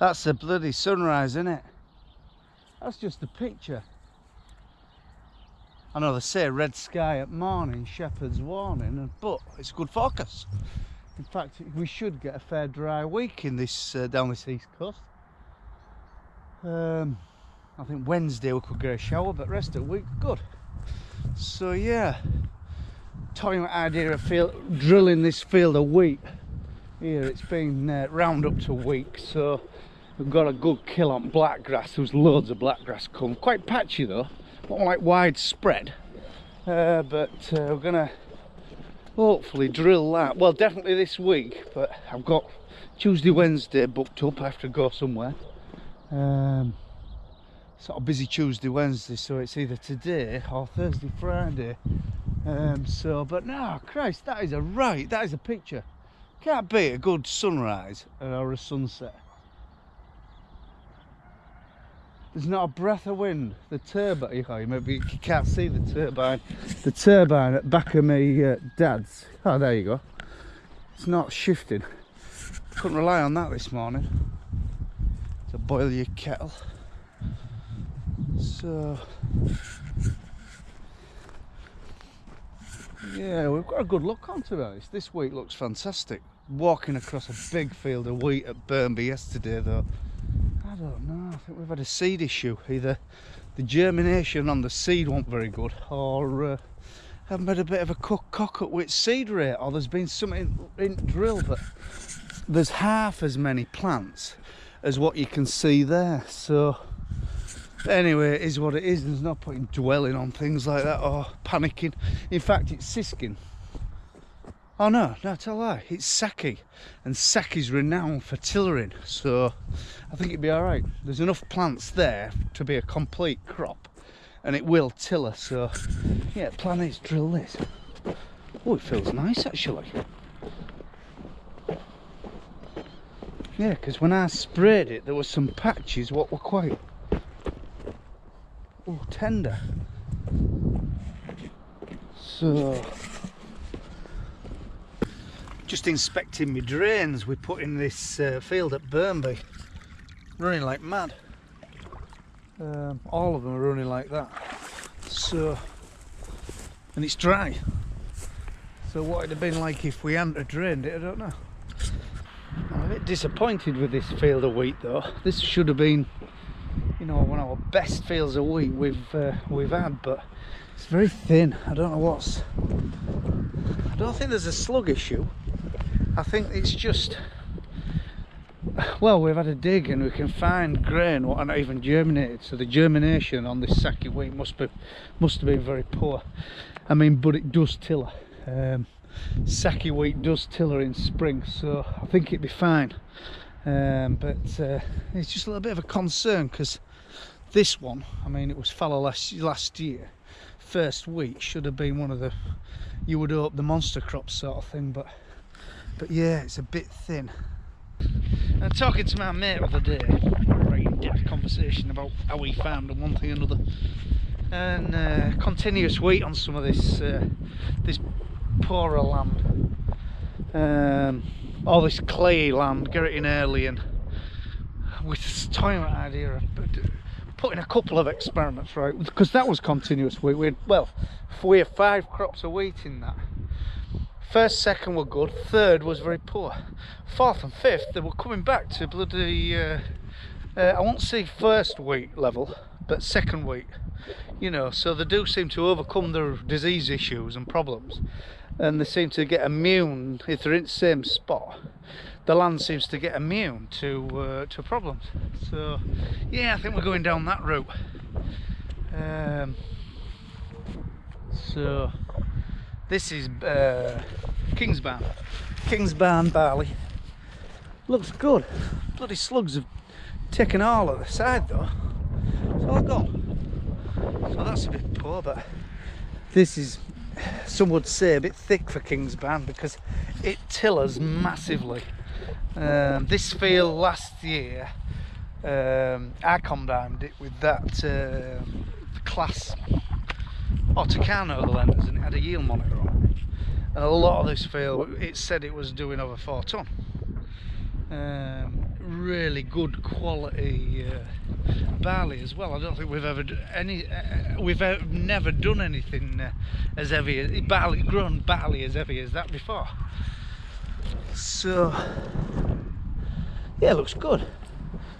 That's a bloody sunrise, isn't it? That's just a picture. I know they say red sky at morning, shepherd's warning, but it's good focus. In fact, we should get a fair dry week in this down this east coast. I think Wednesday we could get a shower, but rest of the week good. So yeah, toying with the idea of drilling this field of wheat here. It's been round up to a week, so we've got a good kill on blackgrass. There's loads of blackgrass come, quite patchy though, not like widespread, but we're gonna hopefully drill that. Well, definitely this week, but I've got Tuesday, Wednesday booked up. I have to go somewhere. Sort of busy Tuesday, Wednesday, so it's either today or Thursday, Friday. But no, Christ, that is a picture. Can't beat a good sunrise or a sunset. There's not a breath of wind. The turbine, maybe you can't see the turbine. The turbine at the back of my dad's. Oh, there you go. It's not shifting. Couldn't rely on that this morning to boil your kettle. So yeah, we've got a good look on, to be honest. This week looks fantastic. Walking across a big field of wheat at Barley yesterday though, I don't know, I think we've had a seed issue. Either the germination on the seed wasn't very good, or I've had a bit of a cock up with seed rate, or there's been something in drill, but there's half as many plants as what you can see there. So anyway, it is what it is. There's no point in dwelling on things like that or panicking. In fact, it's sisking. Oh no, it's a lie. It's Saki, and Saki's renowned for tillering, so I think it'd be all right. There's enough plants there to be a complete crop, and it will tiller. So yeah, plan is drill this. Oh, it feels nice actually. Yeah, because when I sprayed it, there were some patches what were quite tender. So just inspecting my drains we put in this field at Barley. Running like mad. All of them are running like that. So, and it's dry. So what it'd have been like if we hadn't drained it, I don't know. I'm a bit disappointed with this field of wheat though. This should have been, you know, one of our best fields of wheat we've had, but it's very thin. I don't know I don't think there's a slug issue. I think it's just, well, we've had a dig and we can find grain what are not even germinated, so the germination on this Saki wheat must have been very poor. I mean, but it does tiller. Saki wheat does tiller in spring, so I think it'd be fine. But it's just a little bit of a concern, because this one, I mean, it was fallow last year. First week should have been one of the, you would hope, the monster crop sort of thing, but yeah, it's a bit thin. I'm talking to my mate the other day, very in-depth conversation about how he found and one thing and another, and continuous wheat on some of this this poorer land, all this clayey land, get it in early, and with this toying idea of putting a couple of experiments right, because that was continuous wheat. We had 5 crops of wheat in that. First, second were good, third was very poor. Fourth and fifth, they were coming back to bloody, I won't say first wheat level, but second wheat. You know, so they do seem to overcome their disease issues and problems, and they seem to get immune, if they're in the same spot, the land seems to get immune to problems. So yeah, I think we're going down that route. So this is Kingsbarn Barley. Looks good. Bloody slugs have taken all at the side though. It's all gone. So that's a bit poor, but this is, some would say, a bit thick for Kingsbarn because it tillers massively. This field last year, I combined it with that class Autocano lenders, and it had a yield monitor on it. And a lot of this field, it said it was doing over 4 tonne. really good quality barley as well. I don't think we've ever never done anything as heavy as grown barley as heavy as that before. So yeah, it looks good.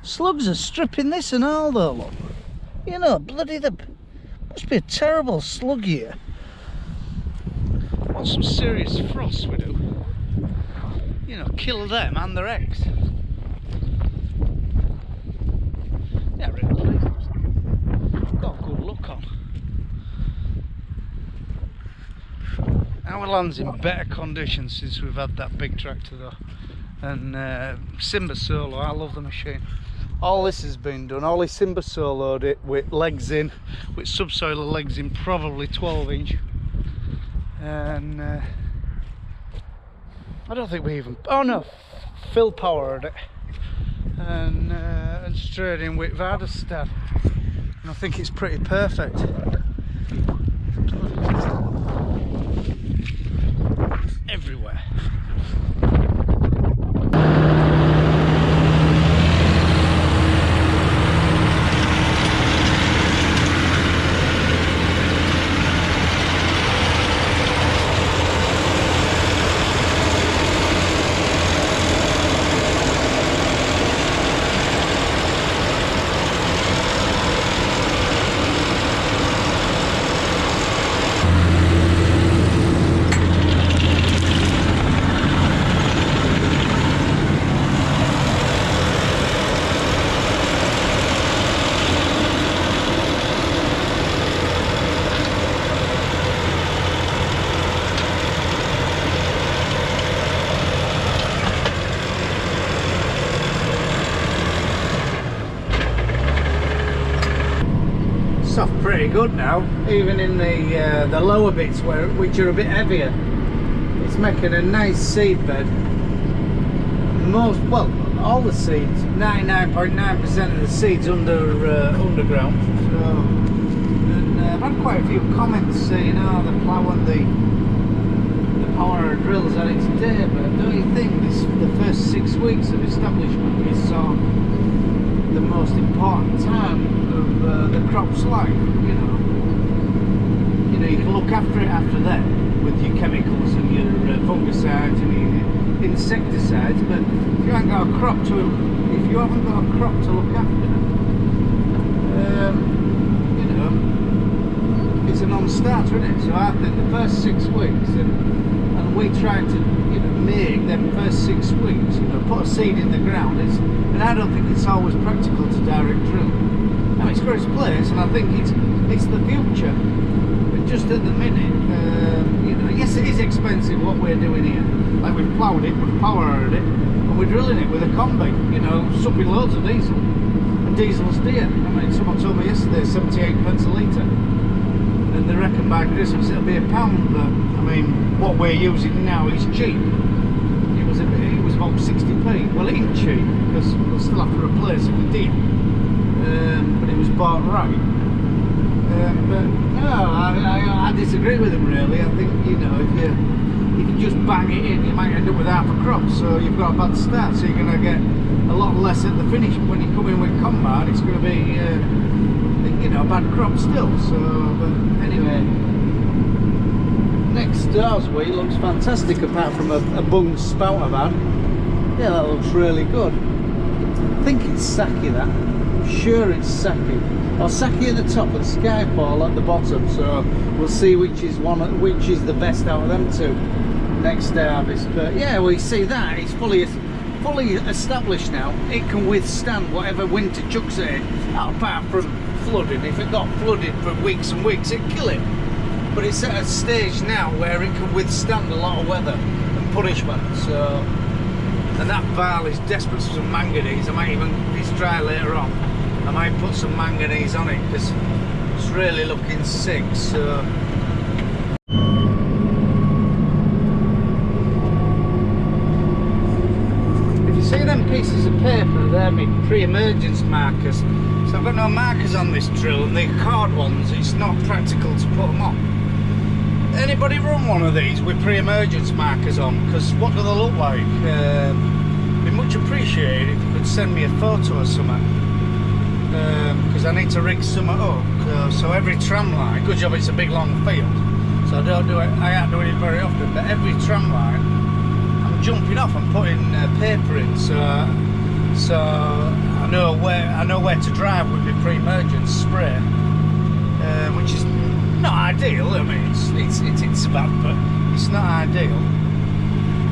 Slugs are stripping this and all though, look. You know, bloody must be a terrible slug here. Want some serious frost we do. You know, kill them and their eggs. Yeah, really pleased. Got a good look on. Our land's in better condition since we've had that big tractor though. And Simba Solo, I love the machine. All this has been done, Ollie Simba Solo'd it with legs in, with subsoiler legs in, probably 12 inch. And I don't think we even, oh no, Phil powered it. And straight in with Vardestad. And I think it's pretty perfect. Everywhere. Off pretty good now, even in the lower bits which are a bit heavier. It's making a nice seed bed. All the seeds, 99.9% of the seeds underground. So, and I've had quite a few comments saying, "Oh, the plough and the power drills at its day," but don't you think the first 6 weeks of establishment is the most important time of the crop's life? You know, you can look after it after that with your chemicals and your fungicides and your insecticides, but if you haven't got a crop to look after, you know, it's a non-starter, isn't it? So I think the first 6 weeks, and we try to, you know, make them first 6 weeks, you know, put a seed in the ground. And I don't think it's always practical to direct drill. I mean, it's got its place, and I think it's the future. But just at the minute, you know, yes, it is expensive what we're doing here. Like we've ploughed it, we've powered it, and we're drilling it with a combi. You know, supping loads of diesel, and diesel's dear. I mean, someone told me yesterday 78 pence a litre, and they reckon by Christmas it'll be £1. But I mean, what we're using now is cheap. It was about 60p. Well, it ain't cheap because we'll still have to replace it with deal. But it was bought right. But no, I disagree with them really. I think, you know, if you just bang it in, you might end up with half a crop. So you've got a bad start. So you're going to get a lot less at the finish. When you come in with combine, it's going to be, you know, a bad crop still. So, but anyway. Next door's wheel looks fantastic apart from a bung spout I've had. Yeah, that looks really good. I think it's Saki, that. I'm sure it's Saki. Or Saki at the top and Skyfall at the bottom, so we'll see which is the best out of them two next harvest. But yeah, we see that it's fully established now. It can withstand whatever winter chucks at it, apart from flooding. If it got flooded for weeks and weeks, it'd kill it. But it's at a stage now where it can withstand a lot of weather and punishment. So, and that Barley's desperate for some manganese. I might even, if it's dry later on, I might put some manganese on it because it's really looking sick. So, if you see them pieces of paper, they're my pre-emergence markers. So I've got no markers on this drill, and the card ones, it's not practical to put them on. Anybody run one of these with pre-emergence markers on? Because what do they look like? Be much appreciated appreciate it if you could send me a photo or something, because I need to rig something up. So every tram line, good job it's a big long field, so I ain't doing it very often, but every tram line I'm jumping off and putting paper in, so I know where to drive with my pre-emergence spray, which is not ideal. I mean, it's bad, but it's not ideal.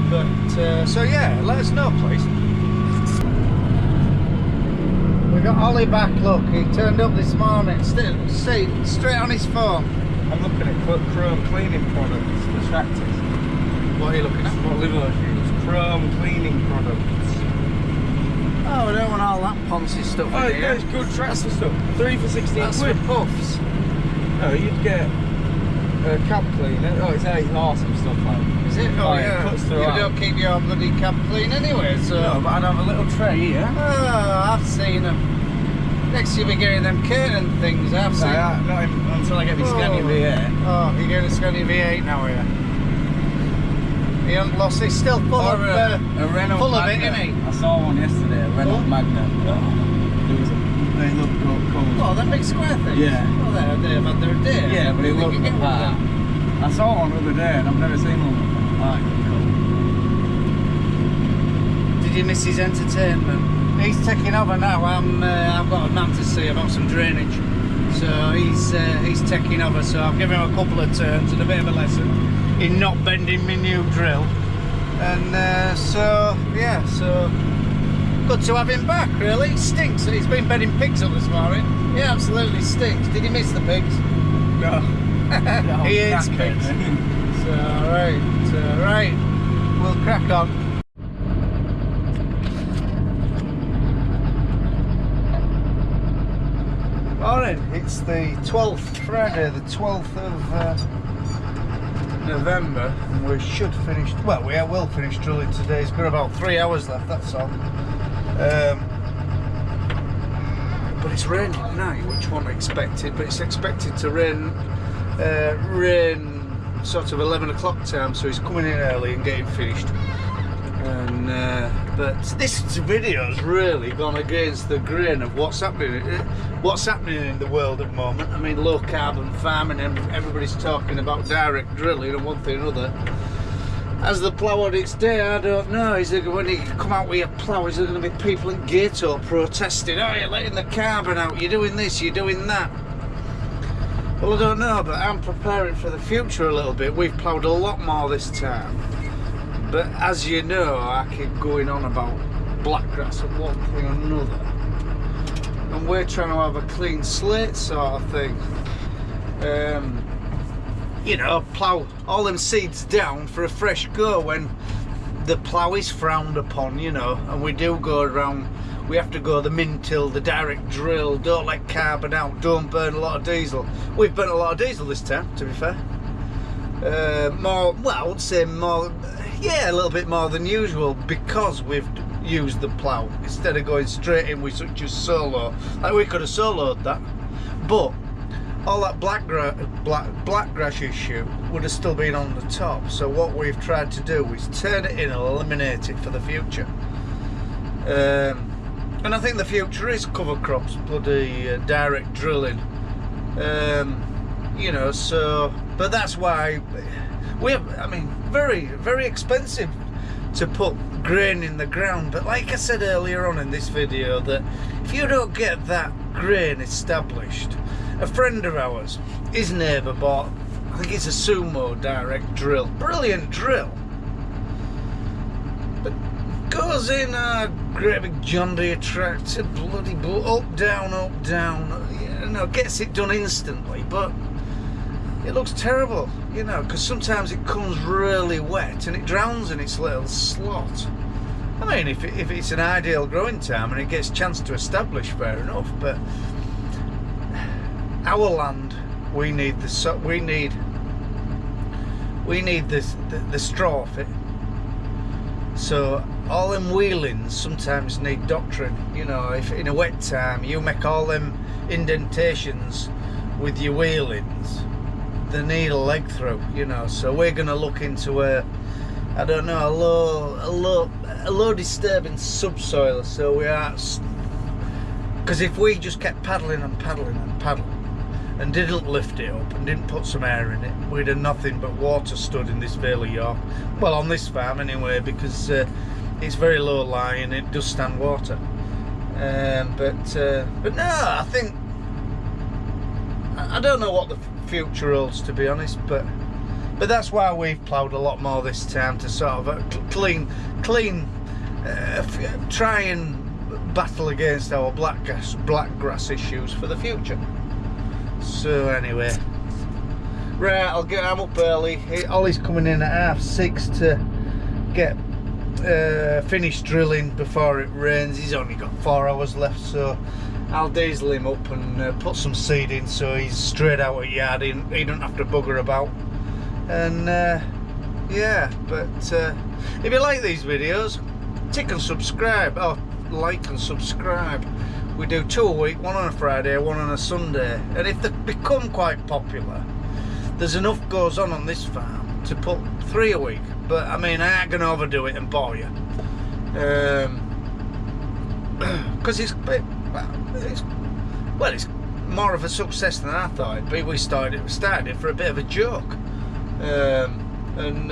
But so yeah, let us know, please. We got Ollie back. Look, he turned up this morning. Straight on his phone. I'm looking at chrome cleaning products for tractors. What are you looking at? What Liverpool use? Chrome cleaning products. Oh, we don't want all that poncy stuff Oh, in here. yeah, it's good tractor stuff. 3 for 16 That's quid. for puffs. No, you'd get a cab cleaner. Oh, it's 8 horse and stuff like that. Is it? Oh, yeah. Cuts You throughout. don't keep your bloody cab clean anyway, so... No, but I'd have a little tray here. Oh, I've seen them. Next you'll be getting them curtain things, I've seen. Not until I get my Scania V8. Oh, you're getting a Scania V8 now, yeah. He hasn't lost, he's still full of a Renault full Magna. of it, isn't he? I saw one yesterday, a Renault Oh. Magna. They look cool. Oh, them big square things? Yeah. Oh, they've had their day. Yeah, but it You looked can get one of apart. them. I saw one the other day and I've never seen one. Did you miss his entertainment? He's taking over now. I've got a man to see about some drainage, so he's taking over. So I've given him a couple of turns and a bit of a lesson in not bending my new drill. And so yeah, so good to have him back. Really, it stinks. He's been bedding pigs up this morning. He absolutely stinks. Did he miss the pigs? No. He hates pigs. So right, we'll crack on. Morning, it's the 12th, Friday the 12th of November, and we should finish, well, we will finish drilling today. It's got about 3 hours left, that's all. But it's raining tonight, which wasn't expected, but it's expected to rain sort of 11 o'clock time, so he's coming in early and getting finished. And but this video's really gone against the grain of what's happening in the world at the moment. I mean, low carbon farming, and everybody's talking about direct drilling and one thing or another. As the plough on its day, I don't know. Is there, when you come out with your plough, is there going to be people in Gato protesting? Oh, you're letting the carbon out, you're doing this, you're doing that. Well, I don't know, but I'm preparing for the future a little bit. We've ploughed a lot more this time. But as you know, I keep going on about blackgrass and one thing or another. And we're trying to have a clean slate sort of thing. You know, plough all them seeds down for a fresh go when the plough is frowned upon, you know, and we do go around, we have to go the min-till, the direct drill, don't let carbon out, don't burn a lot of diesel. We've burnt a lot of diesel this time, to be fair. More, well, I would say more, yeah, a little bit more than usual, because we've used the plough instead of going straight in with such a solo. Like, we could have soloed that, but all that blackgrass issue would have still been on the top. So what we've tried to do is turn it in and eliminate it for the future. And I think the future is cover crops, bloody direct drilling. You know, so, but that's why we have, I mean, very, very expensive to put grain in the ground. But like I said earlier on in this video, that if you don't get that grain established, a friend of ours, his neighbour bought, I think it's a Sumo direct drill, brilliant drill, but goes in a great big John Deere tractor, bloody up, down, you know, gets it done instantly, but it looks terrible, you know, because sometimes it comes really wet and it drowns in its little slot. I mean, if it's an ideal growing time and it gets a chance to establish, fair enough, but our land, we need the straw of it. So all them wheelings sometimes need doctrine, you know. If in a wet time you make all them indentations with your wheelings, they need a leg through, you know. So we're going to look into I don't know, a low disturbing subsoil. So we are, because if we just kept paddling and paddling and paddling and didn't lift it up and didn't put some air in it, we'd have nothing but water stood in this Vale of York. Well, on this farm anyway, because it's very low lying, it does stand water. But no, I think, I don't know what the future holds, to be honest, but that's why we've ploughed a lot more this time, to sort of try and battle against our black grass issues for the future. So anyway, right, I'm up early. Ollie's coming in at 6:30 to get finished drilling before it rains. He's only got 4 hours left, so I'll diesel him up and put some seed in, so he's straight out of yard. He don't have to bugger about. And yeah, but if you like these videos, tick and subscribe, or like and subscribe. We do 2 a week, 1 on a Friday, 1 on a Sunday, and if they become quite popular, there's enough goes on this farm to put 3 a week. But I mean, I ain't gonna overdo it and bore you, because it's more of a success than I thought it'd be. We started it for a bit of a joke, and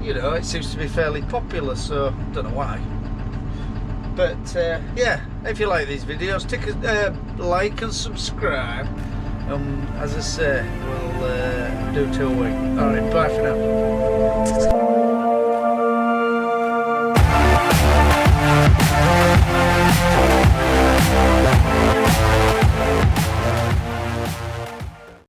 you know, it seems to be fairly popular, so don't know why. But yeah, if you like these videos, tick a like and subscribe. As I say, we'll do 2 a week. Alright, bye for now.